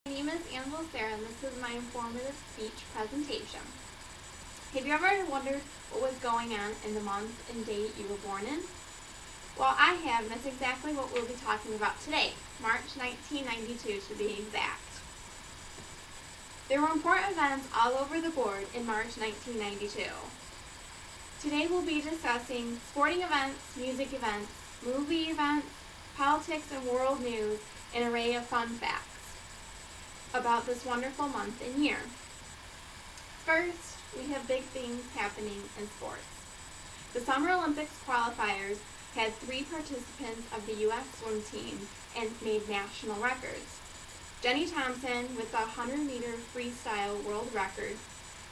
My name is Angela Sarah, and this is my informative speech presentation. Have you ever wondered what was going on in the month and date you were born in? Well, I have, and that's exactly what we'll be talking about today, March 1992 to be exact. There were important events all over the board in March 1992. Today we'll be discussing sporting events, music events, movie events, politics and world news, and an array of fun facts about this wonderful month and year. First, we have big things happening in sports. The Summer Olympics qualifiers had 3 participants of the U.S. swim team and made national records. Jenny Thompson with the 100-meter freestyle world record,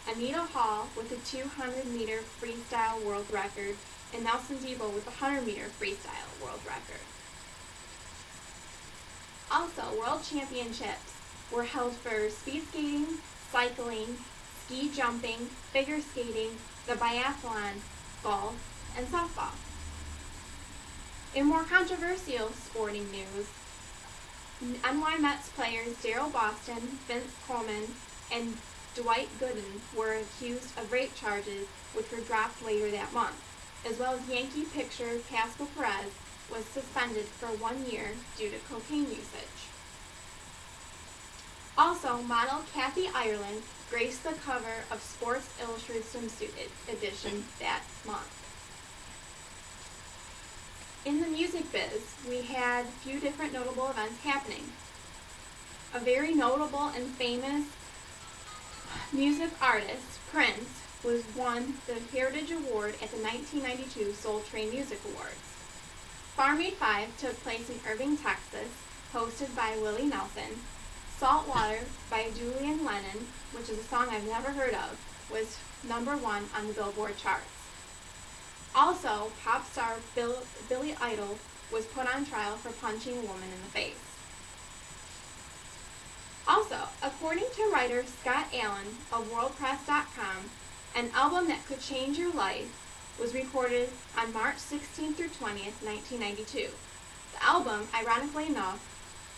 Anita Hall with the 200-meter freestyle world record, and Nelson Debo with the 100-meter freestyle world record. Also, world championships were held for speed skating, cycling, ski jumping, figure skating, the biathlon, golf, and softball. In more controversial sporting news, NY Mets players Daryl Boston, Vince Coleman, and Dwight Gooden were accused of rape charges which were dropped later that month, as well as Yankee pitcher Pascal Perez was suspended for 1 year due to cocaine usage. Also, model Kathy Ireland graced the cover of Sports Illustrated Swimsuit edition that month. In the music biz, we had a few different notable events happening. A very notable and famous music artist, Prince, was won the Heritage Award at the 1992 Soul Train Music Awards. Farm Aid 5 took place in Irving, Texas, hosted by Willie Nelson. Saltwater by Julian Lennon, which is a song I've never heard of, was #1 on the Billboard charts. Also, pop star Billy Idol was put on trial for punching a woman in the face. Also, according to writer Scott Allen of WorldPress.com, an album that could change your life was recorded on March 16th through 20th, 1992. The album, ironically enough,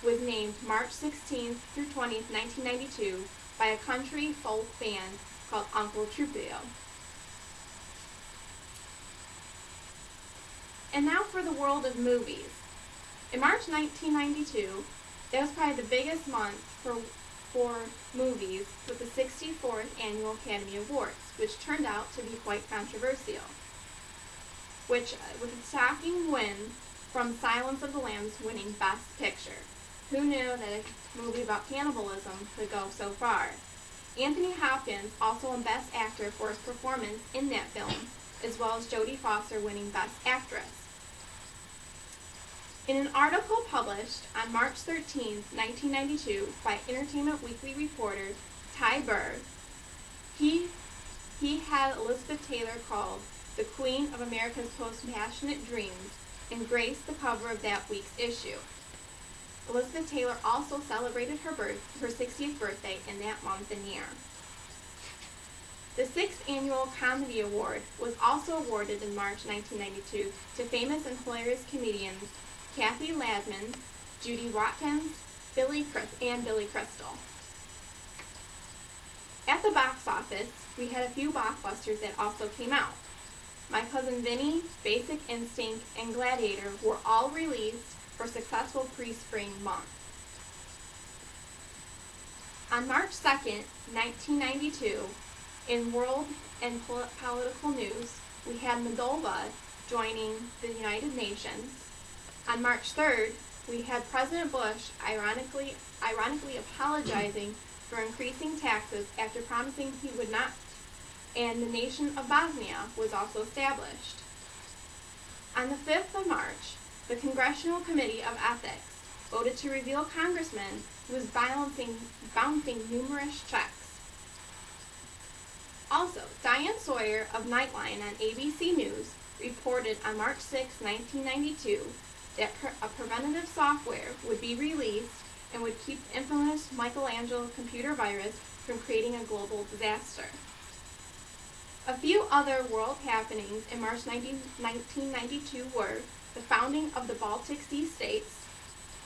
was named March 16th through 20th, 1992 by a country folk band called Uncle Tupelo. And now for the world of movies. In March 1992, that was probably the biggest month for movies with the 64th Annual Academy Awards, which turned out to be quite controversial. With a shocking win from Silence of the Lambs winning Best Picture. Who knew that a movie about cannibalism could go so far? Anthony Hopkins also won Best Actor for his performance in that film, as well as Jodie Foster winning Best Actress. In an article published on March 13, 1992 by Entertainment Weekly reporter Ty Burr, he had Elizabeth Taylor called the Queen of America's Post-Passionate Dreams and graced the cover of that week's issue. Elizabeth Taylor also celebrated her 60th birthday in that month and year. The 6th Annual Comedy Award was also awarded in March 1992 to famous and hilarious comedians Kathy Ladman, Judy Watkins, and Billy Crystal. At the box office, we had a few blockbusters that also came out. My Cousin Vinny, Basic Instinct, and Gladiator were all released for successful pre-spring month. On March 2nd, 1992, in world and political news, we had Moldova joining the United Nations. On March 3rd, we had President Bush ironically apologizing for increasing taxes after promising he would not, and the nation of Bosnia was also established. On the 5th of March, the Congressional Committee of Ethics voted to reveal a congressman who was bouncing numerous checks. Also, Diane Sawyer of Nightline on ABC News reported on March 6, 1992, that a preventative software would be released and would keep the infamous Michelangelo computer virus from creating a global disaster. A few other world happenings in March 1992 were the founding of the Baltic Sea states,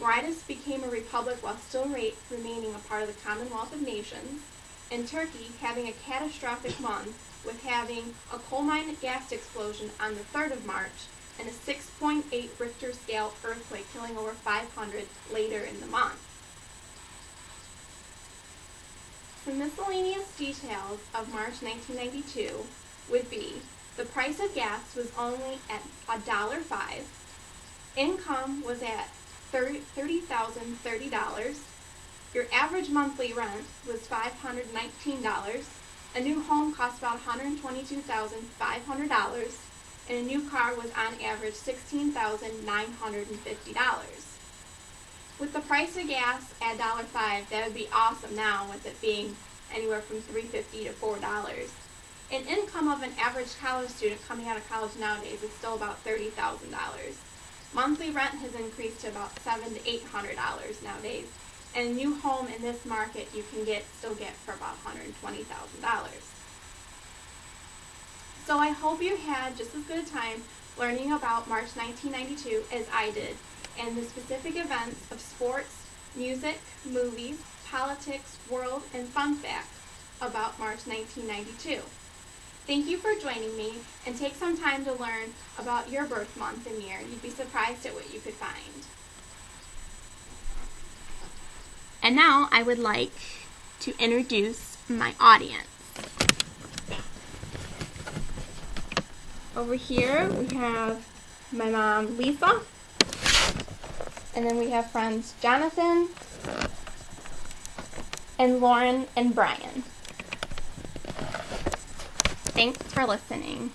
Mauritius became a republic while still remaining a part of the Commonwealth of Nations, and Turkey having a catastrophic month with having a coal mine gas explosion on the 3rd of March and a 6.8 Richter scale earthquake killing over 500 later in the month. Some miscellaneous details of March 1992 would be the price of gas was only at $1.05, income was at $30,030, your average monthly rent was $519, a new home cost about $122,500, and a new car was on average $16,950. With the price of gas at $1.05, that would be awesome now with it being anywhere from $3.50 to $4. An income of an average college student coming out of college nowadays is still about $30,000. Monthly rent has increased to about $700 to $800 nowadays, and a new home in this market you can still get for about $120,000. So I hope you had just as good a time learning about March 1992 as I did, and the specific events of sports, music, movies, politics, world, and fun facts about March 1992. Thank you for joining me, and take some time to learn about your birth month and year. You'd be surprised at what you could find. And now I would like to introduce my audience. Over here we have my mom, Lisa, and then we have friends Jonathan and Lauren and Brian. Thanks for listening.